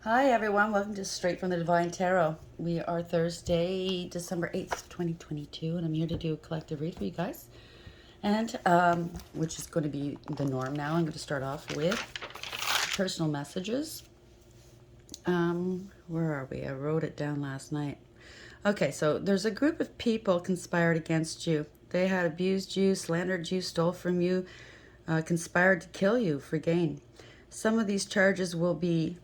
Hi everyone, welcome to Straight from the Divine Tarot. We are Thursday, December 8th, 2022, and I'm here to do a collective read for you guys. And which is going to be the norm now. I'm going to start off with personal messages. Where are we? I wrote it down last night. Okay, so there's a group of people conspired against you. They had abused you, slandered you, stole from you, conspired to kill you for gain. Some of these charges will be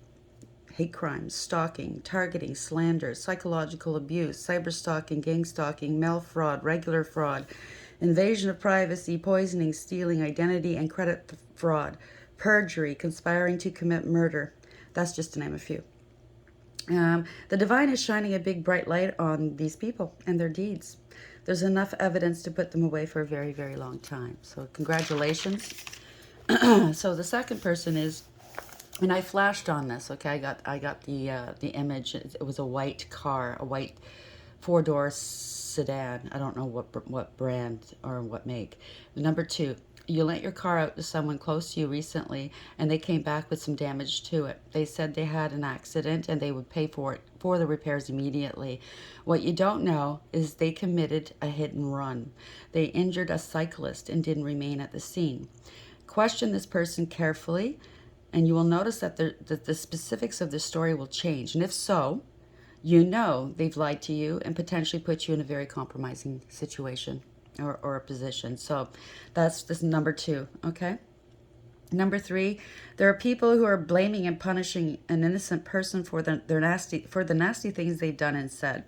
hate crimes, stalking, targeting, slander, psychological abuse, cyber stalking, gang stalking, mail fraud, regular fraud, invasion of privacy, poisoning, stealing, identity and credit fraud, perjury, conspiring to commit murder. That's just to name a few. The divine is shining a big bright light on these people and their deeds. There's enough evidence to put them away for a very, very long time. So congratulations. So the second person is, and I flashed on this. Okay, I got the image. It was a white car, a white four-door sedan. I don't know what brand or what make. Number two, you lent your car out to someone close to you recently, and they came back with some damage to it. They said they had an accident and they would pay for the repairs immediately. What you don't know is they committed a hit and run. They injured a cyclist and didn't remain at the scene. Question this person carefully, and you will notice that the specifics of the story will change. And if so, you know they've lied to you and potentially put you in a very compromising situation or a position. So that's this number two, okay? Number three, there are people who are blaming and punishing an innocent person for the nasty things they've done and said.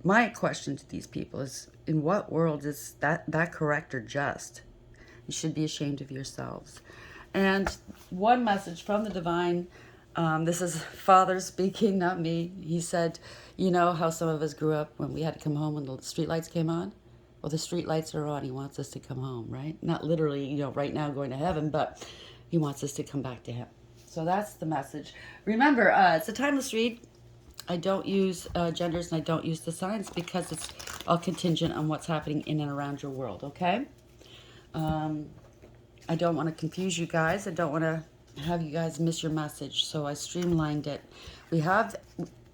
My question to these people is, in what world is that correct or just? You should be ashamed of yourselves. And one message from the divine, this is Father speaking, not me. He said, you know how some of us grew up when we had to come home when the street lights came on? Well, the street lights are on. He wants us to come home, right? Not literally, right now going to heaven, but he wants us to come back to him. So that's the message. Remember, it's a timeless read. I don't use genders and I don't use the signs because it's all contingent on what's happening in and around your world, okay? I don't want to confuse you guys. I don't want to have you guys miss your message. So I streamlined it.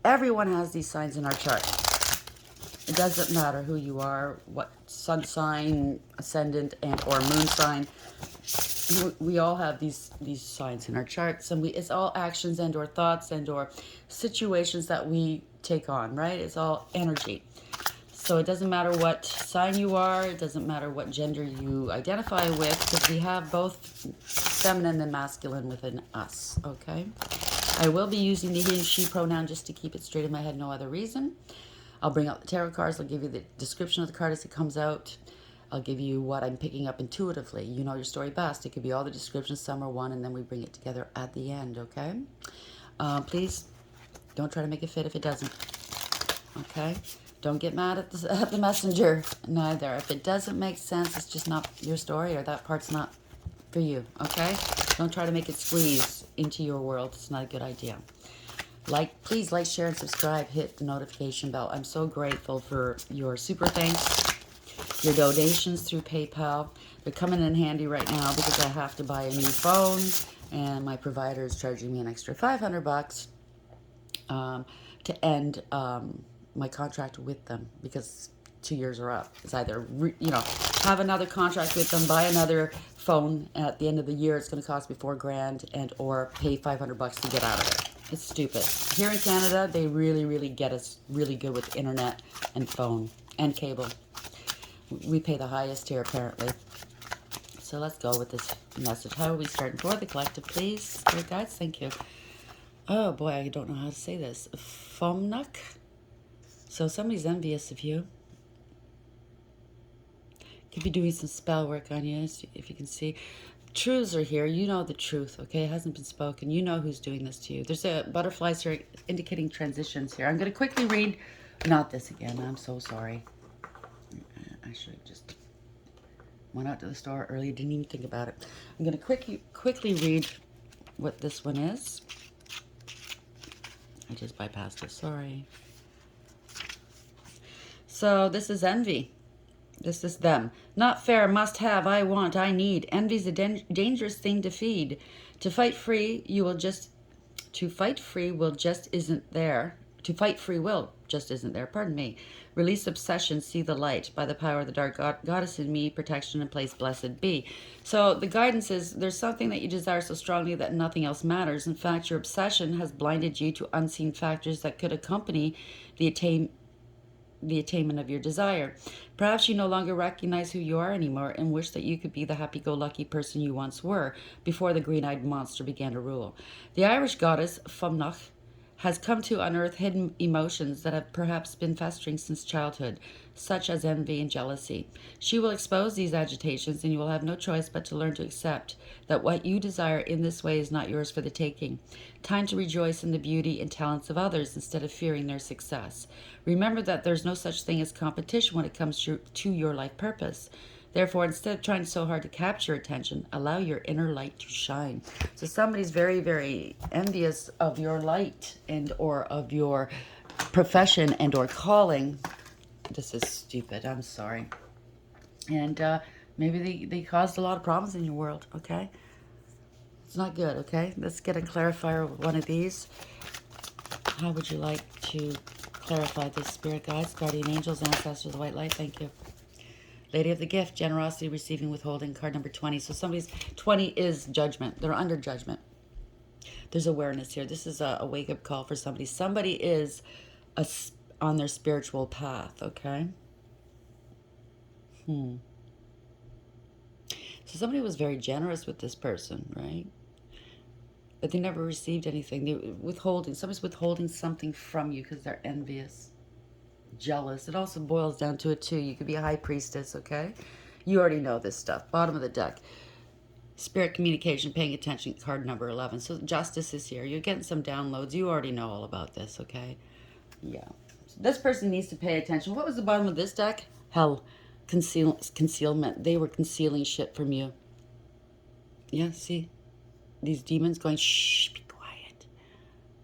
Everyone has these signs in our chart. It doesn't matter who you are, what sun sign, ascendant, and or moon sign. We all have these signs in our charts, and it's all actions and or thoughts and or situations that we take on, right? It's all energy. So it doesn't matter what sign you are, it doesn't matter what gender you identify with, because we have both feminine and masculine within us, okay? I will be using the he and she pronoun just to keep it straight in my head, no other reason. I'll bring out the tarot cards, I'll give you the description of the card as it comes out. I'll give you what I'm picking up intuitively. You know your story best. It could be all the descriptions, some are one, and then we bring it together at the end, okay? Please don't try to make it fit if it doesn't, okay? Don't get mad at the messenger, neither. If it doesn't make sense, it's just not your story or that part's not for you, okay? Don't try to make it squeeze into your world. It's not a good idea. Please like, share, and subscribe. Hit the notification bell. I'm so grateful for your super thanks, your donations through PayPal. They're coming in handy right now because I have to buy a new phone, and my provider is charging me an extra $500 to end my contract with them because 2 years are up. It's either have another contract with them, buy another phone at the end of the year. It's going to cost me $4,000, and or pay $500 to get out of it. It's stupid. Here in Canada, they really, really get us really good with internet and phone and cable. We pay the highest here apparently. So let's go with this message. How are we starting for the collective, please? Spirit guides, thank you. Oh boy, I don't know how to say this. Fomnuk. So somebody's envious of you. Could be doing some spell work on you, if you can see. Truths are here. You know the truth, okay? It hasn't been spoken. You know who's doing this to you. There's a butterflies here indicating transitions here. I'm going to quickly read. Not this again. I'm so sorry. I should have just went out to the store early. Didn't even think about it. I'm going to quickly read what this one is. I just bypassed it. Sorry. So this is envy. This is them. Not fair, must have, I want, I need. Envy's a dangerous thing to feed. To fight free, you will just... To fight free will just isn't there. To fight free will just isn't there. Pardon me. Release obsession, see the light. By the power of the dark goddess in me, protection and place blessed be. So the guidance is there's something that you desire so strongly that nothing else matters. In fact, your obsession has blinded you to unseen factors that could accompany the attainment of your desire. Perhaps you no longer recognize who you are anymore and wish that you could be the happy-go-lucky person you once were before the green-eyed monster began to rule. The Irish goddess Fumnach has come to unearth hidden emotions that have perhaps been festering since childhood, such as envy and jealousy. She will expose these agitations, and you will have no choice but to learn to accept that what you desire in this way is not yours for the taking. Time to rejoice in the beauty and talents of others instead of fearing their success. Remember that there's no such thing as competition when it comes to your life purpose. Therefore, instead of trying so hard to capture attention, allow your inner light to shine. So somebody's very, very envious of your light and or of your profession and or calling. This is stupid. I'm sorry. And maybe they caused a lot of problems in your world, okay? It's not good, okay? Let's get a clarifier with one of these. How would you like to clarify this, spirit guides, guardian angels, ancestors, the white light? Thank you. Lady of the gift, generosity, receiving, withholding, card number 20. So somebody's 20 is judgment. They're under judgment. There's awareness here. This is a wake-up call for somebody. Somebody is on their spiritual path, okay? So somebody was very generous with this person, right? But they never received anything. Somebody's withholding something from you because they're envious. Jealous. It also boils down to it too. You could be a high priestess, okay? You already know this stuff. Bottom of the deck. Spirit communication, paying attention, card number 11. So justice is here. You're getting some downloads. You already know all about this, okay? Yeah. So this person needs to pay attention. What was the bottom of this deck? Hell. Concealment. They were concealing shit from you. Yeah, see? These demons going, shh, be quiet.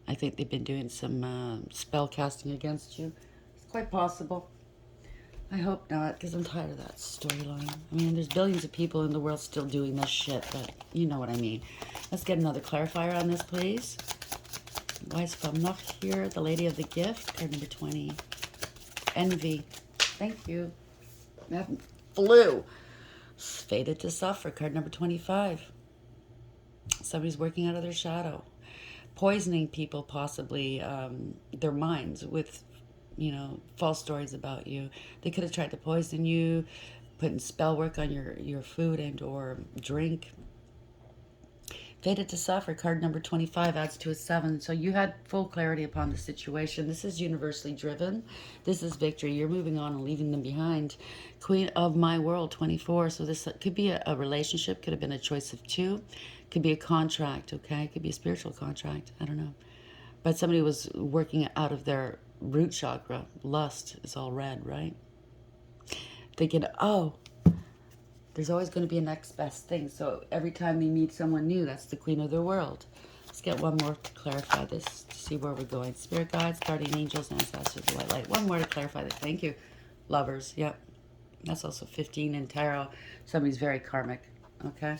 I think they've been doing some spell casting against you. Quite possible. I hope not, because I'm tired of that storyline. I mean, there's billions of people in the world still doing this shit, but you know what I mean. Let's get another clarifier on this, please. Wise Famnach here, the lady of the gift, card number 20. Envy. Thank you. That flew. Fated to suffer, card number 25. Somebody's working out of their shadow. Poisoning people, possibly, their minds with false stories about you. They could have tried to poison you, putting spell work on your food and or drink. Fated to suffer, card number 25 adds to a 7. So you had full clarity upon the situation. This is universally driven. This is victory. You're moving on and leaving them behind. Queen of my world, 24. So this could be a relationship, could have been a choice of two, could be a contract, okay? It could be a spiritual contract. I don't know. But somebody was working out of their root chakra. Lust is all red, right? Thinking, oh, there's always going to be a next best thing. So every time they meet someone new, that's the queen of their world. Let's get one more to clarify this, to see where we're going. Spirit guides, guardian angels, ancestors, the white light. One more to clarify this. Thank you. Lovers, yep. That's also 15 in tarot. Somebody's very karmic, okay?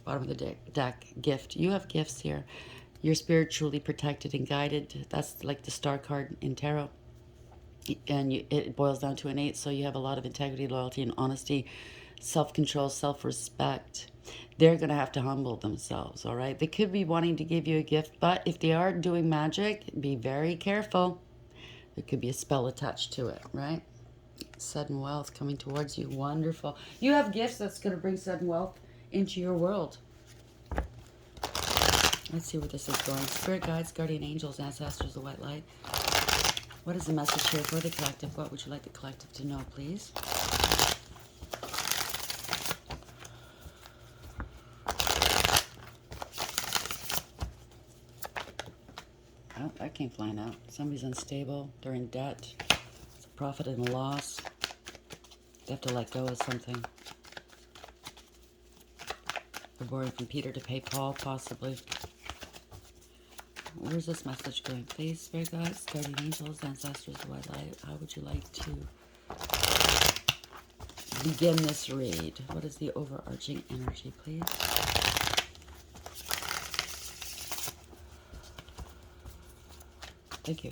Bottom of the deck, gift. You have gifts here. You're spiritually protected and guided. That's like the star card in tarot. And it boils down to an 8. So you have a lot of integrity, loyalty, and honesty, self-control, self-respect. They're going to have to humble themselves, all right? They could be wanting to give you a gift, but if they are doing magic, be very careful. There could be a spell attached to it, right? Sudden wealth coming towards you. Wonderful. You have gifts that's going to bring sudden wealth into your world. Let's see where this is going. Spirit guides, guardian angels, ancestors, the white light. What is the message here for the collective? What would you like the collective to know, please? Oh, that came flying out. Somebody's unstable. They're in debt. It's a profit and a loss. They have to let go of something. They're borrowing from Peter to pay Paul, possibly. Where's this message going? Please, spirit guides, guardian angels, ancestors, the white light. How would you like to begin this read. What is the overarching energy, please? Thank you.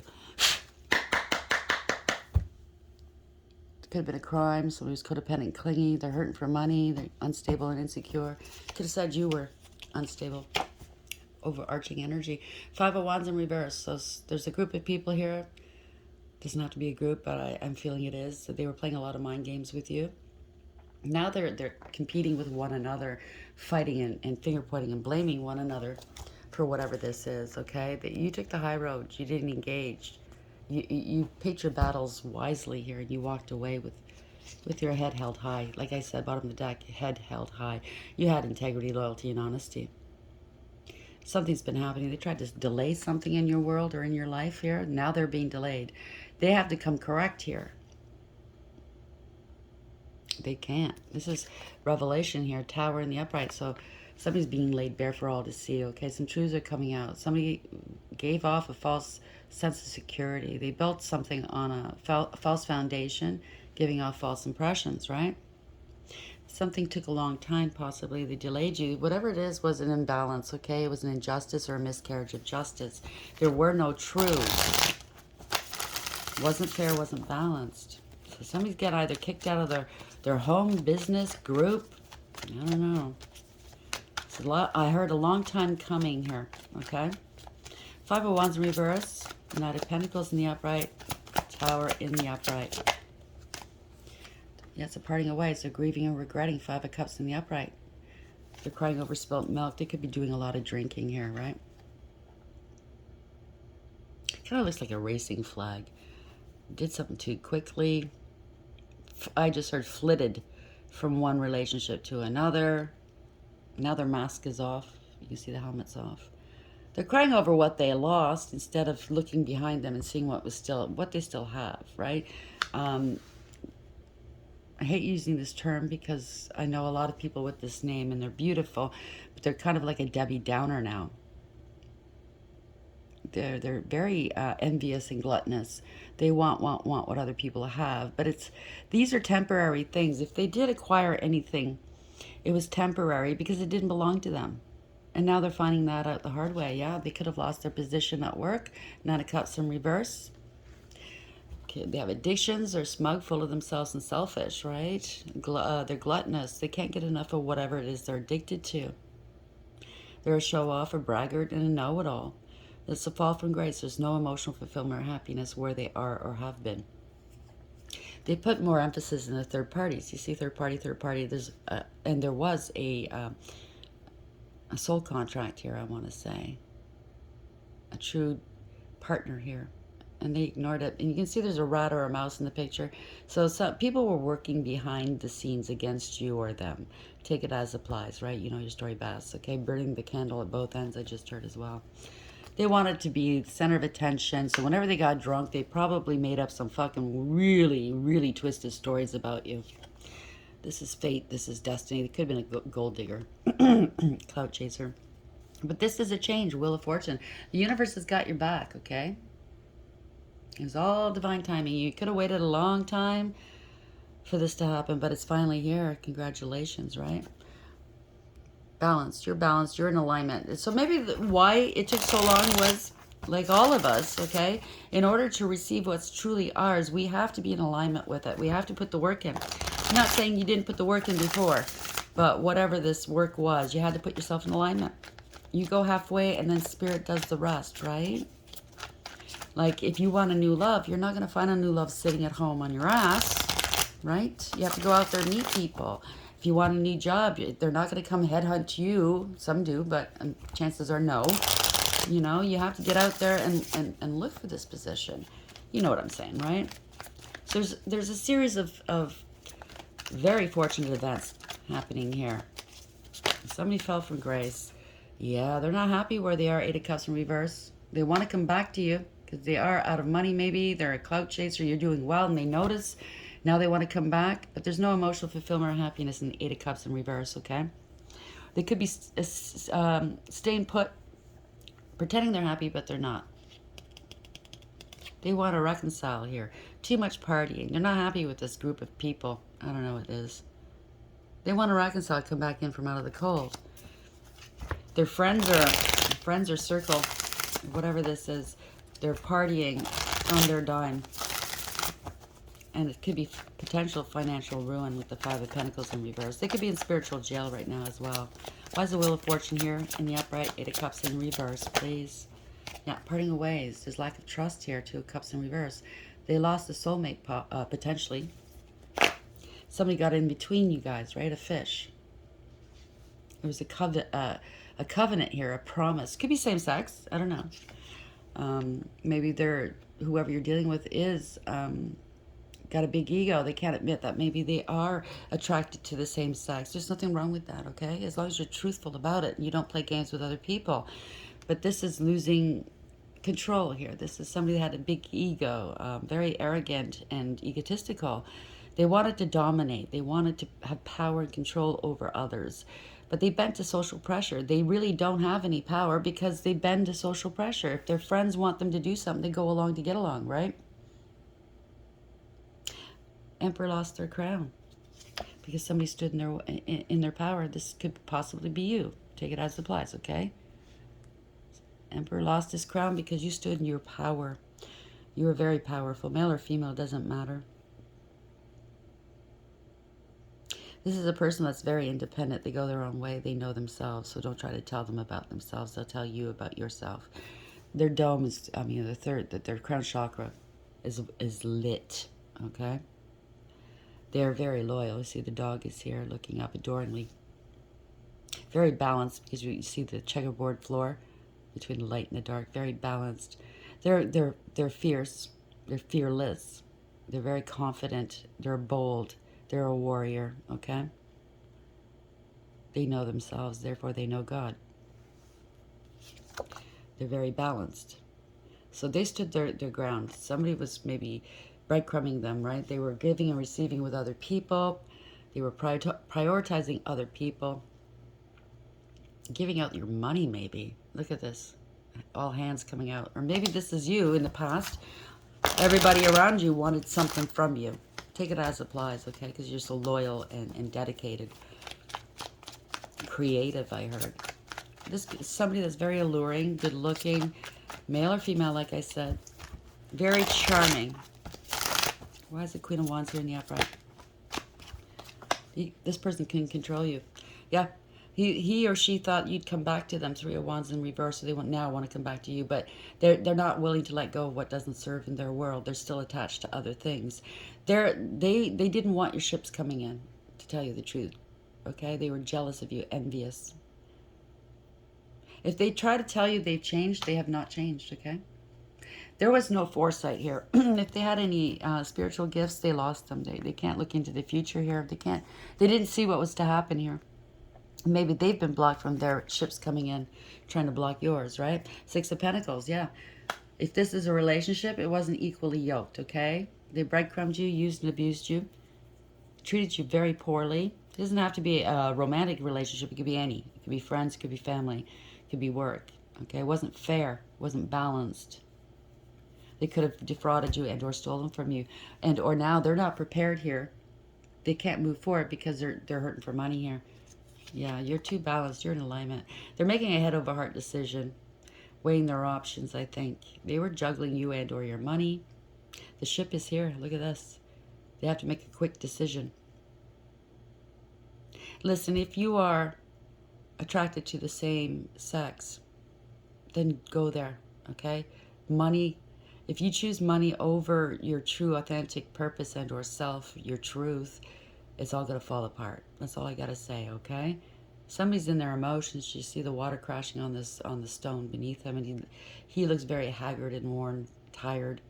It could have been a crime. Somebody was codependent, clingy. They're hurting for money. They're unstable and insecure. Could have said you were unstable. Overarching energy. Five of Wands in reverse. So there's a group of people here. Doesn't have to be a group, but I'm feeling it is. So they were playing a lot of mind games with you. Now they're competing with one another, fighting and finger pointing and blaming one another for whatever this is. Okay, that you took the high road. You didn't engage. You picked your battles wisely here, and you walked away with your head held high. Like I said, bottom of the deck, head held high. You had integrity, loyalty, and honesty. Something's been happening. They tried to delay something in your world or in your life here. Now they're being delayed. They have to come correct here. They can't. This is revelation here. Tower in the upright. So somebody's being laid bare for all to see. Okay, some truths are coming out. Somebody gave off a false sense of security. They built something on a false foundation, giving off false impressions, right? Something took a long time, possibly. They delayed you. Whatever it is was an imbalance, okay? It was an injustice or a miscarriage of justice. There were no truths. Wasn't fair, wasn't balanced. So somebody's getting either kicked out of their home, business, group. I don't know. It's a lot. I heard a long time coming here, okay? Five of Wands in reverse. Knight of Pentacles in the upright. Tower in the upright. Yeah, it's a parting away. So grieving and regretting. Five of Cups in the upright. They're crying over spilt milk. They could be doing a lot of drinking here, right? Kind of looks like a racing flag. Did something too quickly. I just heard flitted from one relationship to another. Now their mask is off. You can see the helmet's off. They're crying over what they lost instead of looking behind them and seeing what they still have, right? I hate using this term because I know a lot of people with this name and they're beautiful, but they're kind of like a Debbie Downer now. They're very envious and gluttonous. They want what other people have, but these are temporary things. If they did acquire anything, it was temporary because it didn't belong to them. And now they're finding that out the hard way. Yeah, they could have lost their position at work. Nine of Cups in reverse. They have addictions. They're smug, full of themselves and selfish, right? They're gluttonous. They can't get enough of whatever it is they're addicted to. They're a show-off, a braggart, and a know-it-all. It's a fall from grace. There's no emotional fulfillment or happiness where they are or have been. They put more emphasis in the third parties. You see third party. And there was a soul contract here, I want to say. A true partner here. And they ignored it. And you can see there's a rat or a mouse in the picture. So some people were working behind the scenes against you or them. Take it as applies, right? You know your story best, okay? Burning the candle at both ends, I just heard as well. They wanted to be the center of attention. So whenever they got drunk, they probably made up some fucking really, really twisted stories about you. This is fate. This is destiny. They could have been a gold digger. Cloud chaser. But this is a change. Wheel of Fortune. The universe has got your back, okay? It was all divine timing. You could have waited a long time for this to happen, but it's finally here. Congratulations, right? Balanced. You're balanced. You're in alignment. So maybe why it took so long was, like all of us, okay? In order to receive what's truly ours, we have to be in alignment with it. We have to put the work in. I'm not saying you didn't put the work in before, but whatever this work was, you had to put yourself in alignment. You go halfway and then Spirit does the rest, right? Like if you want a new love, you're not going to find a new love sitting at home on your ass, right? You have to go out there and meet people. If you want a new job, they're not going to come headhunt you. Some do, but chances are no. You know, you have to get out there and look for this position. You know what I'm saying, right? So there's a series of very fortunate events happening here. Somebody fell from grace. Yeah, they're not happy where they are. Eight of Cups in reverse. They want to come back to you because they are out of money maybe. They're a clout chaser. You're doing well and they notice. Now they want to come back, but there's no emotional fulfillment or happiness in the Eight of Cups in reverse, okay? They could be staying put, pretending they're happy, but they're not. They want to reconcile here. Too much partying. They're not happy with this group of people. I don't know what it is. They want to reconcile, come back in from out of the cold. Their friends or circle, whatever this is, they're partying on their dime. And it could be potential financial ruin with the Five of Pentacles in reverse. They could be in spiritual jail right now as well. Why is the Wheel of Fortune here in the upright? Eight of Cups in reverse, please. Yeah, parting of ways. There's lack of trust here. Two of Cups in reverse. They lost a soulmate, potentially. Somebody got in between you guys, right? A fish. There was a covenant here, a promise. Could be same sex. I don't know. Maybe whoever you're dealing with is got a big ego. They can't admit that maybe they are attracted to the same sex. There's nothing wrong with that, okay? As long as you're truthful about it and you don't play games with other people. But this is losing control here. This is somebody that had a big ego, very arrogant and egotistical. They wanted to dominate. They wanted to have power and control over others. But they bend to social pressure. They really don't have any power because they bend to social pressure. If their friends want them to do something, they go along to get along, right? Emperor lost their crown because somebody stood in their power. This could possibly be you. Take it as applies, okay? Emperor lost his crown because you stood in your power. You were very powerful. Male or female, doesn't matter. This is a person that's very independent. They go their own way. They know themselves. So don't try to tell them about themselves. They'll tell you about yourself. Their dome is, their crown chakra is lit, okay? They're very loyal. You see the dog is here looking up adoringly. Very balanced because you see the checkerboard floor between the light and the dark. Very balanced. They're fierce. They're fearless. They're very confident. They're bold. They're a warrior, okay? They know themselves, therefore they know God. They're very balanced. So they stood their ground. Somebody was maybe breadcrumbing them, right? They were giving and receiving with other people. They were prioritizing other people. Giving out your money, maybe. Look at this. All hands coming out. Or maybe this is you in the past. Everybody around you wanted something from you. Take it as applies, okay? Because you're so loyal and dedicated. Creative, I heard. This is somebody that's very alluring, good looking, male or female, like I said. Very charming. Why is the Queen of Wands here in the upright? This person can control you. Yeah. He or she thought you'd come back to them. Three of Wands in reverse, so they now want to come back to you. But they're not willing to let go of what doesn't serve in their world. They're still attached to other things. They didn't want your ships coming in, to tell you the truth. Okay? They were jealous of you, envious. If they try to tell you they've changed, they have not changed, okay? There was no foresight here. If they had any spiritual gifts, they lost them. They can't look into the future here. They didn't see what was to happen here. Maybe they've been blocked from their ships coming in, trying to block yours, right? Six of Pentacles, yeah. If this is a relationship, it wasn't equally yoked, okay? They breadcrumbed you, used and abused you, treated you very poorly. It doesn't have to be a romantic relationship. It could be any. It could be friends, it could be family, it could be work, okay? It wasn't fair. It wasn't balanced. They could have defrauded you and or stolen from you. And or now they're not prepared here. They can't move forward because they're hurting for money here. Yeah, you're too balanced. You're in alignment. They're making a head over heart decision, weighing their options, I think. They were juggling you and or your money. The ship is here. Look at this. They have to make a quick decision. Listen, if you are attracted to the same sex, then go there, okay? Money, if you choose money over your true authentic purpose and or self, your truth, it's all going to fall apart. That's all I got to say, okay? Somebody's in their emotions. You see the water crashing on the stone beneath him, and he looks very haggard and worn, tired,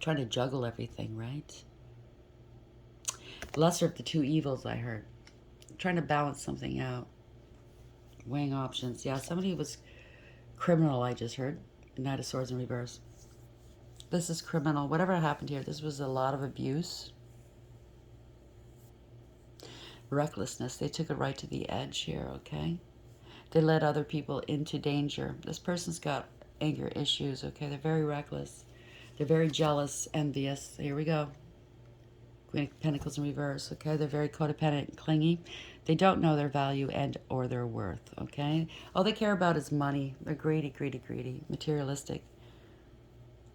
trying to juggle everything, right? Lesser of the two evils, I heard. Trying to balance something out. Weighing options. Yeah, somebody was criminal, I just heard. Knight of Swords in reverse. This is criminal. Whatever happened here, this was a lot of abuse. Recklessness. They took it right to the edge here, okay? They led other people into danger. This person's got anger issues, okay? They're very reckless. They're very jealous, envious. Here we go. Queen of Pentacles in reverse, okay? They're very codependent and clingy. They don't know their value and or their worth, okay? All they care about is money. They're greedy, greedy, greedy, materialistic.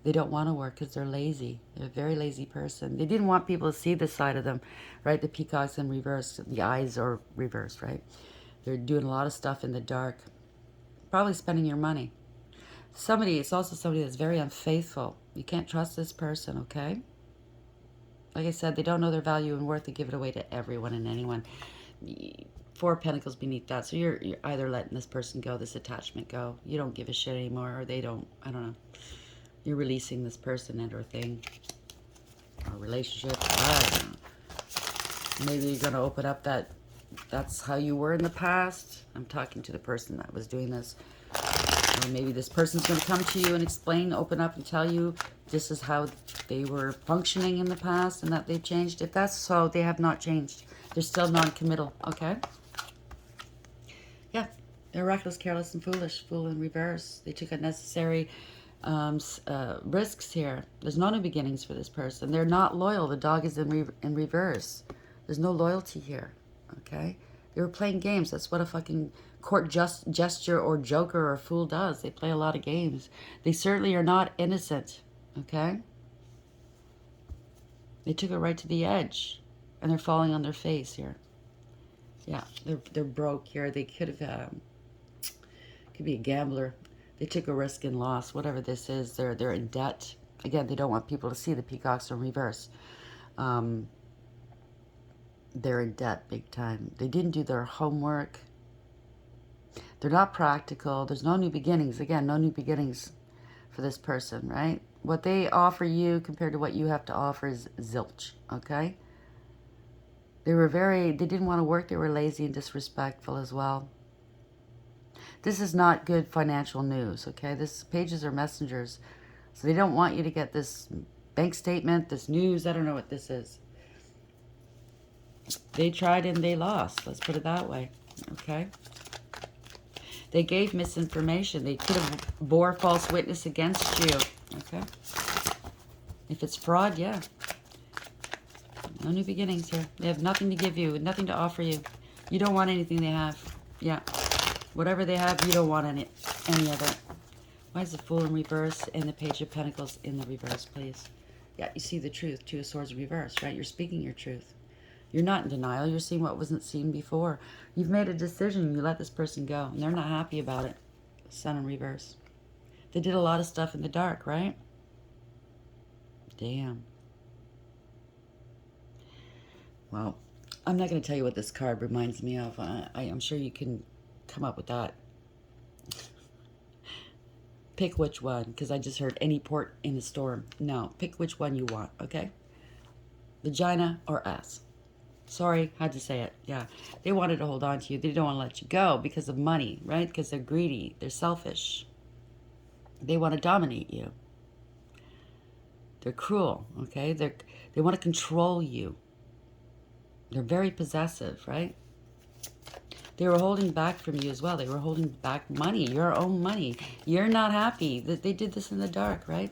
They don't want to work because they're lazy. They're a very lazy person. They didn't want people to see this side of them, right? The peacocks in reverse, the eyes are reversed, right? They're doing a lot of stuff in the dark. Probably spending your money. It's also somebody that's very unfaithful. You can't trust this person, okay? Like I said, they don't know their value and worth. They give it away to everyone and anyone. 4 of Pentacles beneath that. So you're either letting this person go, this attachment go. You don't give a shit anymore, or they don't. I don't know. You're releasing this person and or thing. Or relationship. I don't know. Maybe you're going to open up that's how you were in the past. I'm talking to the person that was doing this. Or maybe this person's going to come to you and explain, open up and tell you this is how they were functioning in the past and that they've changed. If that's so, they have not changed. They're still non-committal, okay? Yeah, they're reckless, careless, and foolish. Fool in reverse. They took unnecessary risks here. There's no new beginnings for this person. They're not loyal. The dog is in reverse. There's no loyalty here, okay? They were playing games. That's what a fucking court gesture or joker or fool does. They play a lot of games. They certainly are not innocent, okay? They took it right to the edge, and they're falling on their face here. Yeah, they're broke here. They could have, could be a gambler. They took a risk and lost, whatever this is. They're in debt. Again, they don't want people to see the peacocks in reverse. They're in debt big time. They didn't do their homework. They're not practical. There's no new beginnings. Again, no new beginnings for this person, right? What they offer you compared to what you have to offer is zilch, okay? They didn't want to work. They were lazy and disrespectful as well. This is not good financial news, okay? Pages are messengers. So they don't want you to get this bank statement, this news. I don't know what this is. They tried and they lost. Let's put it that way, okay? They gave misinformation. They could have bore false witness against you, okay? If it's fraud, yeah. No new beginnings here. They have nothing to give you, nothing to offer you. You don't want anything they have. Yeah. Whatever they have, you don't want any of it. Why is the Fool in reverse and the Page of Pentacles in the reverse, please? Yeah, you see the truth. 2 of Swords in reverse, right? You're speaking your truth. You're not in denial. You're seeing what wasn't seen before. You've made a decision. You let this person go, and they're not happy about it. Sun in reverse. They did a lot of stuff in the dark, right? Damn. Well, I'm not going to tell you what this card reminds me of. I'm sure you can come up with that. Pick which one, because I just heard any port in the storm. No, pick which one you want, okay? Vagina or ass. Sorry, had to say it. Yeah, they wanted to hold on to you. They don't want to let you go because of money, right? Because they're greedy. They're selfish. They want to dominate you. They're cruel, okay? They want to control you. They're very possessive, right? They were holding back from you as well. They were holding back money, your own money. You're not happy that they did this in the dark, right?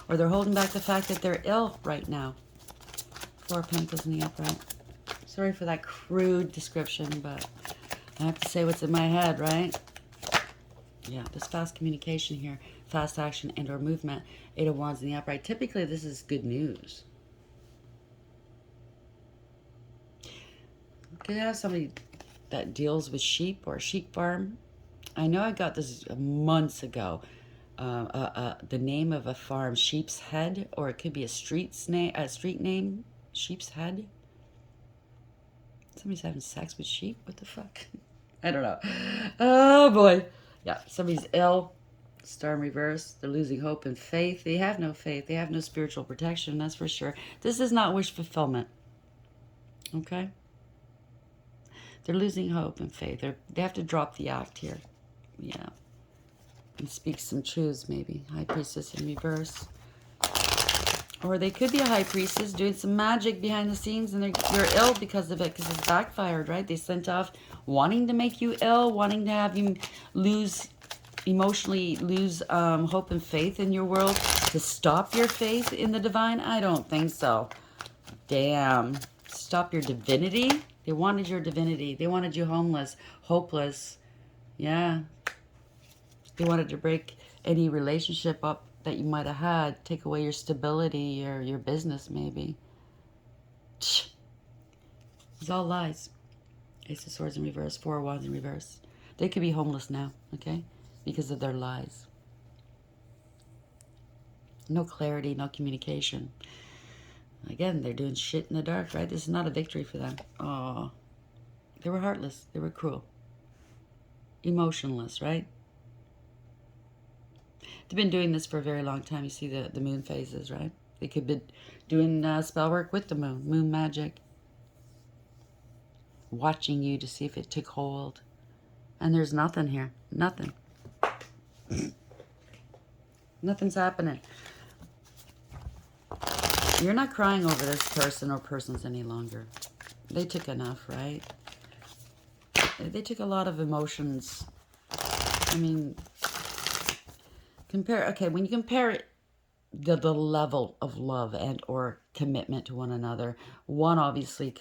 Or they're holding back the fact that they're ill right now. 4 of Pentacles in the upright. Sorry for that crude description, but I have to say what's in my head, right? Yeah, there's fast communication here. Fast action and or movement. 8 of Wands in the upright. Typically, this is good news. Could have somebody that deals with sheep or a sheep farm. I know I got this months ago. The name of a farm, Sheep's Head, or it could be a street name, Sheep's Head. Somebody's having sex with sheep? What the fuck? I don't know. Oh boy. Yeah, somebody's ill. Star in reverse. They're losing hope and faith. They have no faith. They have no spiritual protection, that's for sure. This is not wish fulfillment. Okay? They're losing hope and faith. They have to drop the act here. Yeah. And speak some truths, maybe. High Priestess in reverse. Or they could be a High Priestess doing some magic behind the scenes, and you're ill because of it, because it's backfired, right? They sent off wanting to make you ill, wanting to have you emotionally lose hope and faith in your world, to stop your faith in the divine. I don't think so. Damn. Stop your divinity? They wanted your divinity. They wanted you homeless, hopeless. Yeah. They wanted to break any relationship up that you might have had. Take away your stability or your business, maybe. It's all lies. Ace of Swords in reverse. Four of Wands in reverse. They could be homeless now, okay? Because of their lies. No clarity, no communication. Again, they're doing shit in the dark, right? This is not a victory for them. Oh, they were heartless. They were cruel. Emotionless, right? They've been doing this for a very long time. You see the moon phases, right? They could be doing spell work with the moon. Moon magic. Watching you to see if it took hold. And there's nothing here. Nothing. Nothing's happening. You're not crying over this person or persons any longer. They took enough, right? They took a lot of emotions. I mean, when you compare the level of love and or commitment to one another, one obviously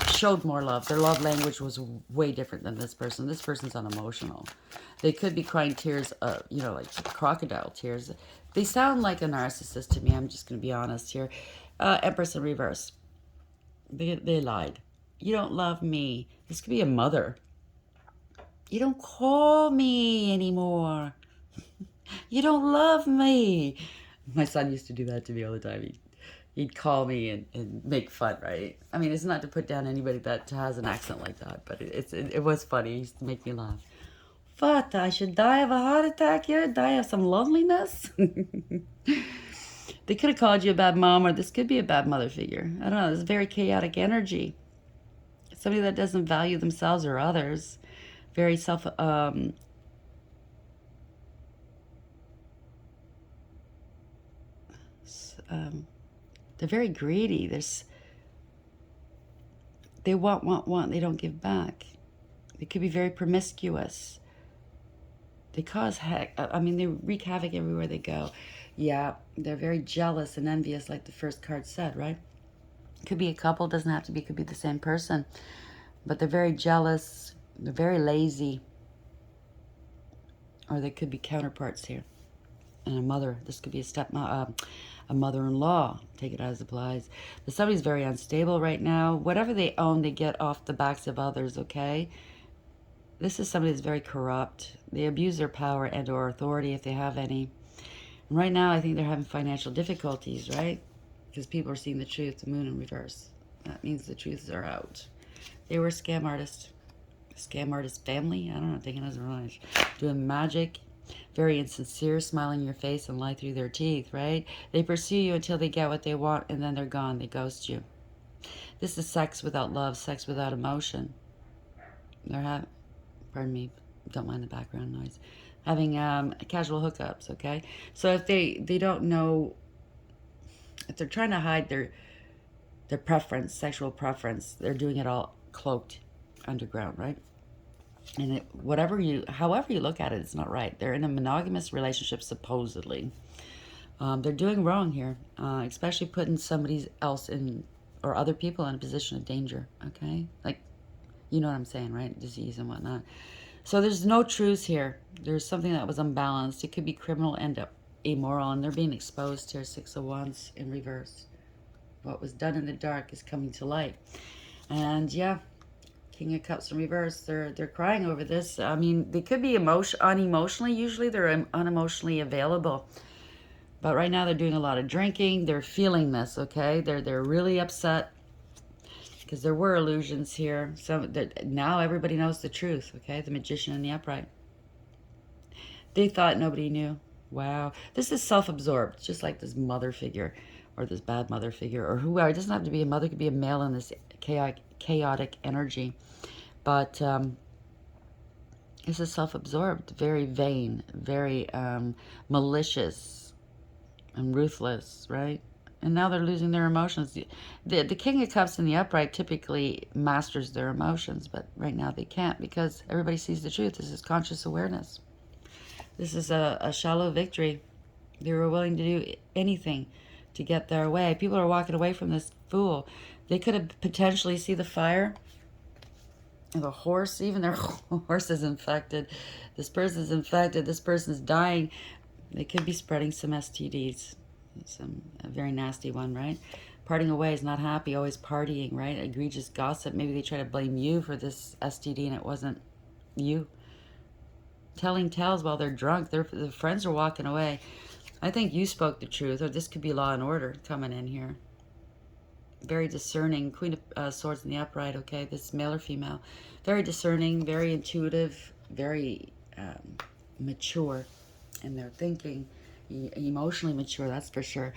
showed more love. Their love language was way different than this person. This person's unemotional. They could be crying tears, like crocodile tears. They sound like a narcissist to me. I'm just going to be honest here. Empress in reverse. They lied. You don't love me. This could be a mother. You don't call me anymore. You don't love me. My son used to do that to me all the time. He'd call me and make fun, right? I mean, it's not to put down anybody that has an accent like that, but it was funny. It used to make me laugh. What? I should die of a heart attack here? Die of some loneliness? They could have called you a bad mom, or this could be a bad mother figure. I don't know. It's very chaotic energy. Somebody that doesn't value themselves or others. Very they're very greedy. They want. They don't give back. They could be very promiscuous. They cause heck. I mean, they wreak havoc everywhere they go. Yeah, they're very jealous and envious, like the first card said, right? Could be a couple. Doesn't have to be. Could be the same person. But they're very jealous. They're very lazy. Or they could be counterparts here. And a mother. This could be a mother-in-law. Take it as it applies. But somebody's very unstable right now. Whatever they own, they get off the backs of others, okay? This is somebody that's very corrupt. They abuse their power and or authority if they have any. And right now, I think they're having financial difficulties, right? Because people are seeing the truth, the moon in reverse. That means the truths are out. They were a scam artist. Scam artist family? I don't know, thinking as a range. Doing magic. Very insincere, smiling in your face and lie through their teeth, right? They pursue you until they get what they want, and then they're gone. They ghost you. This is sex without love, sex without emotion. They're pardon me, don't mind the background noise. Having casual hookups, okay? So if they don't know, if they're trying to hide their preference, sexual preference, they're doing it all cloaked underground, right? And however you look at it, it's not right. They're in a monogamous relationship, supposedly. They're doing wrong here, especially putting somebody else in, or other people in a position of danger, okay? Like, you know what I'm saying, right? Disease and whatnot. So there's no truth here. There's something that was unbalanced. It could be criminal and immoral, and they're being exposed here. Six of Wands in reverse. What was done in the dark is coming to light. And yeah, King of Cups in reverse. They're crying over this. I mean, they could be unemotionally. Usually they're unemotionally available. But right now they're doing a lot of drinking. They're feeling this, okay? They're really upset because there were illusions here. Now everybody knows the truth, okay? The Magician and the Upright. They thought nobody knew. Wow. This is self-absorbed, just like this mother figure or this bad mother figure or whoever. It doesn't have to be a mother. It could be a male in this chaotic energy. But this is self-absorbed, very vain, very malicious and ruthless, right? And now they're losing their emotions. The King of Cups in the Upright typically masters their emotions, but right now they can't because everybody sees the truth. This is conscious awareness. This is a shallow victory. They were willing to do anything to get their way. People are walking away from this Fool. They could have potentially see the fire. The horse, even their horse is infected. This person's infected. This person's dying. They could be spreading some STDs. A very nasty one, right? Parting away is not happy, always partying, right? Egregious gossip. Maybe they try to blame you for this STD and it wasn't you. Telling tales while they're drunk. Their friends are walking away. I think you spoke the truth, or this could be law and order coming in here. Very discerning. Queen of Swords in the upright, okay? This male or female. Very discerning, very intuitive, very mature in their thinking. Emotionally mature, that's for sure.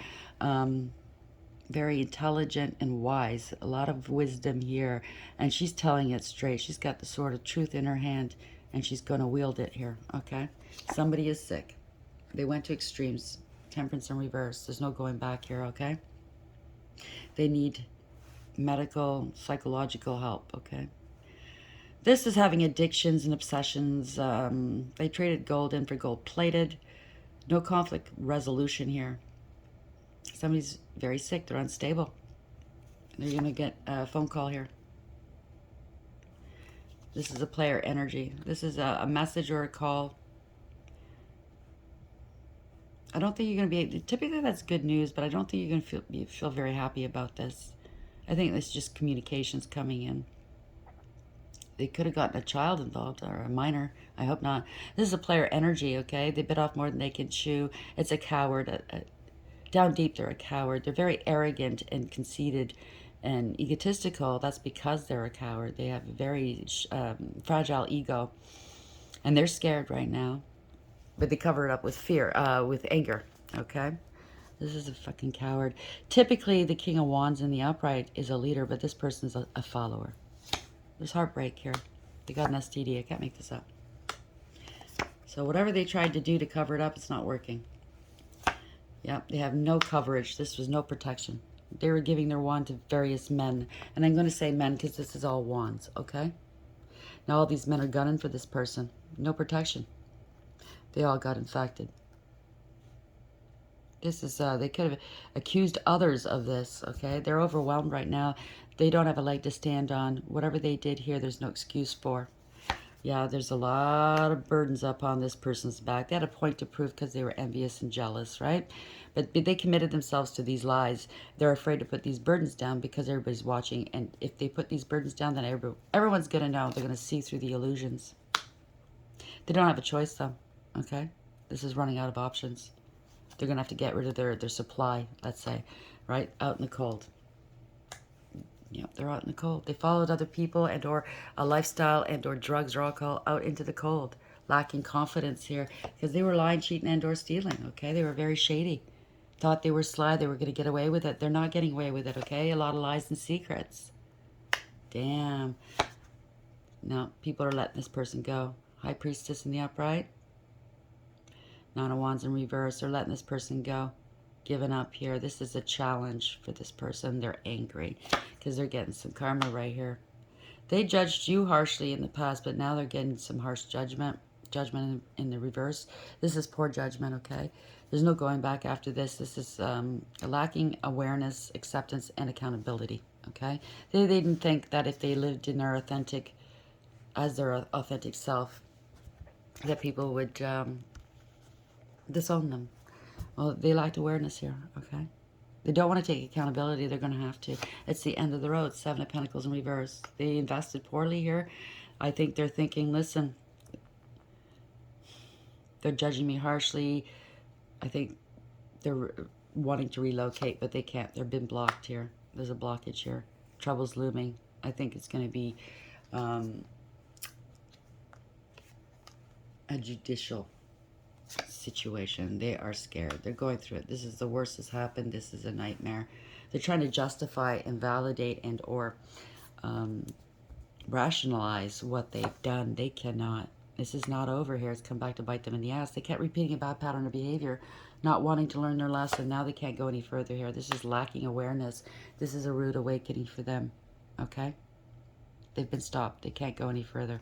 Very intelligent and wise. A lot of wisdom here. And she's telling it straight. She's got the sword of truth in her hand, and she's going to wield it here, okay? Somebody is sick. They went to extremes. Temperance in reverse. There's no going back here, okay? They need medical, psychological help, okay? This is having addictions and obsessions. They traded gold in for gold plated. No conflict resolution here. Somebody's very sick. They're unstable. They're going to get a phone call here. This is a player energy. This is a message or a call. I don't think you're going to be... Typically that's good news, but I don't think you're going to feel very happy about this. I think it's just communications coming in. They could have gotten a child involved or a minor. I hope not. This is a player energy, okay? They bit off more than they can chew. It's a coward. Down deep, they're a coward. They're very arrogant and conceited and egotistical. That's because they're a coward. They have a very fragile ego. And they're scared right now. But they cover it up with fear, with anger, okay? This is a fucking coward. Typically, the King of Wands in the upright is a leader, but this person's a follower. There's heartbreak here. They got an STD. I can't make this up. So whatever they tried to do to cover it up, it's not working. Yep, they have no coverage. This was no protection. They were giving their wand to various men. And I'm going to say men because this is all wands, okay? Now all these men are gunning for this person. No protection. They all got infected. This is, they could have accused others of this, okay? They're overwhelmed right now. They don't have a leg to stand on. Whatever they did here, there's no excuse for. Yeah, there's a lot of burdens up on this person's back. They had a point to prove because they were envious and jealous, right? But they committed themselves to these lies. They're afraid to put these burdens down because everybody's watching. And if they put these burdens down, then everyone's going to know. They're going to see through the illusions. They don't have a choice, though, okay? This is running out of options. They're going to have to get rid of their supply, let's say, right? Out in the cold. Yep, they're out in the cold. They followed other people and or a lifestyle and or drugs or alcohol out into the cold. Lacking confidence here because they were lying, cheating, and or stealing, okay? They were very shady. Thought they were sly. They were going to get away with it. They're not getting away with it, okay? A lot of lies and secrets. Damn. Now, people are letting this person go. High Priestess in the upright. Nine of Wands in reverse. They're letting this person go. Giving up here. This is a challenge for this person. They're angry because they're getting some karma right here. They judged you harshly in the past, but now they're getting some harsh judgment. Judgment in the reverse. This is poor judgment, okay? There's no going back after this. This is lacking awareness, acceptance, and accountability, okay? They didn't think that if they lived in their authentic, as their authentic self, that people would disown them. Well, they lacked awareness here, okay? They don't want to take accountability. They're going to have to. It's the end of the road. Seven of Pentacles in reverse. They invested poorly here. I think they're thinking, listen, they're judging me harshly. I think they're wanting to relocate, but they can't. They've been blocked here. There's a blockage here. Trouble's looming. I think it's going to be a judicial situation. They are scared. They're going through it. This is the worst that's happened. This is a nightmare. They're trying to justify and validate and or rationalize what they've done. They cannot. This is not over here. It's come back to bite them in the ass. They kept repeating a bad pattern of behavior, not wanting to learn their lesson. Now they can't go any further here. This is lacking awareness. This is a rude awakening for them. Okay? They've been stopped. They can't go any further.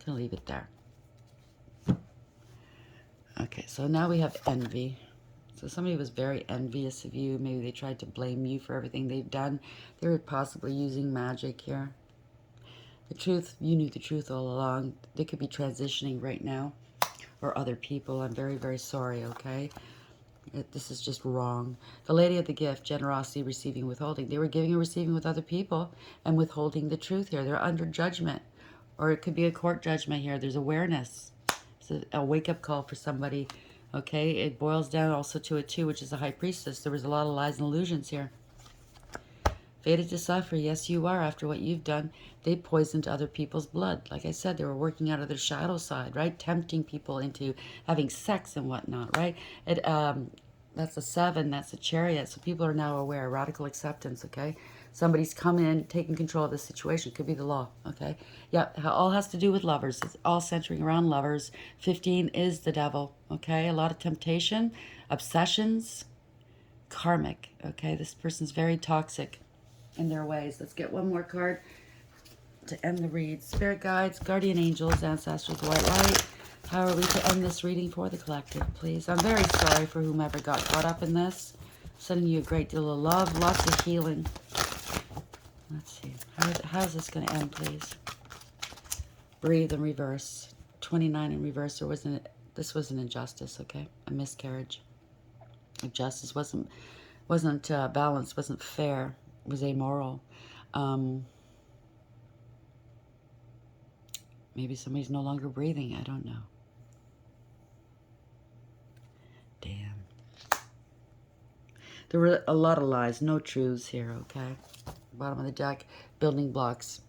Gonna leave it there. Okay, so now we have envy. So somebody was very envious of you. Maybe they tried to blame you for everything they've done. They were possibly using magic here. The truth, you knew the truth all along. They could be transitioning right now. Or other people. I'm very, very sorry, okay? This is just wrong. The lady of the gift, generosity, receiving, withholding. They were giving and receiving with other people and withholding the truth here. They're under judgment. Or it could be a court judgment here. There's awareness. It's a wake-up call for somebody. Okay? It boils down also to a 2, which is a high priestess. There was a lot of lies and illusions here. Fated to suffer. Yes, you are. After what you've done, they poisoned other people's blood. Like I said, they were working out of their shadow side, right? Tempting people into having sex and whatnot, right? That's a 7. That's a chariot. So people are now aware. Radical acceptance, okay? Somebody's come in, taking control of the situation. Could be the law, okay? Yeah, it all has to do with lovers. It's all centering around lovers. 15 is the devil, okay? A lot of temptation, obsessions, karmic, okay? This person's very toxic in their ways. Let's get one more card to end the read. Spirit guides, guardian angels, ancestors, white light. How are we to end this reading for the collective, please? I'm very sorry for whomever got caught up in this. Sending you a great deal of love, lots of healing. Let's see. How's this going to end, please? Breathe and reverse. 29 in reverse. This was an injustice, okay? A miscarriage. Justice wasn't balanced, wasn't fair. It was amoral. Maybe somebody's no longer breathing. I don't know. Damn. There were a lot of lies. No truths here, okay? Bottom of the deck. Building blocks.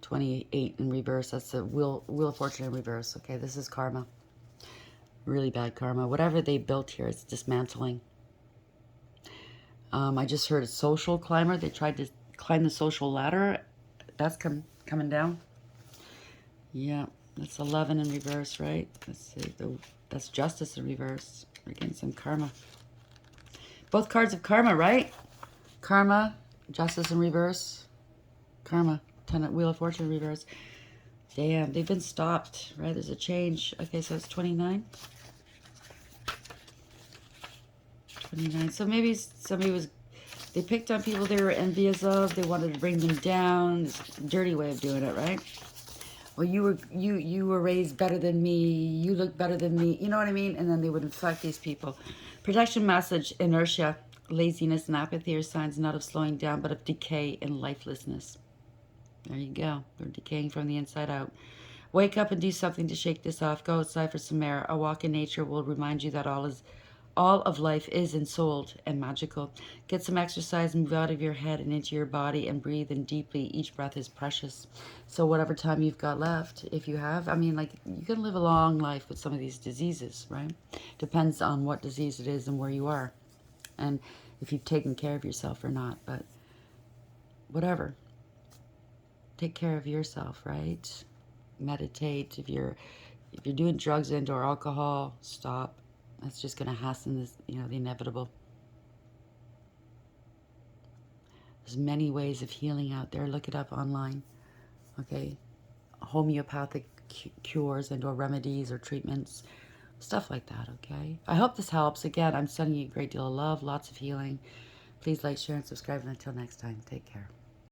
28 in reverse. That's the Wheel of Fortune in reverse. Okay, this is karma. Really bad karma. Whatever they built here, it's dismantling. I just heard a social climber. They tried to climb the social ladder. That's coming down. Yeah, that's 11 in reverse, right? Let's see. That's justice in reverse. We're getting some karma. Both cards of karma, right? Karma, justice in reverse. Karma, Wheel of Fortune in reverse. Damn, they've been stopped, right? There's a change. Okay, so it's 29. 29. So maybe somebody they picked on people they were envious of. They wanted to bring them down. It's a dirty way of doing it, right? Well, you were raised better than me. You look better than me. You know what I mean? And then they would infect these people. Protection message, inertia, laziness, and apathy are signs not of slowing down, but of decay and lifelessness. There you go. They're decaying from the inside out. Wake up and do something to shake this off. Go outside for some air. A walk in nature will remind you that all of life is ensouled and magical. Get some exercise, move out of your head and into your body, and breathe in deeply. Each breath is precious. So whatever time you've got left, if you have, I mean, like, you can live a long life with some of these diseases, right? Depends on what disease it is and where you are, and if you've taken care of yourself or not. But whatever, take care of yourself, right? Meditate. If you're doing drugs and or alcohol, stop. That's just going to hasten this, the inevitable. There's many ways of healing out there. Look it up online. Okay, homeopathic cures and or remedies or treatments, stuff like that. Okay, I hope this helps. Again, I'm sending you a great deal of love, lots of healing. Please like, share, and subscribe. And until next time, take care.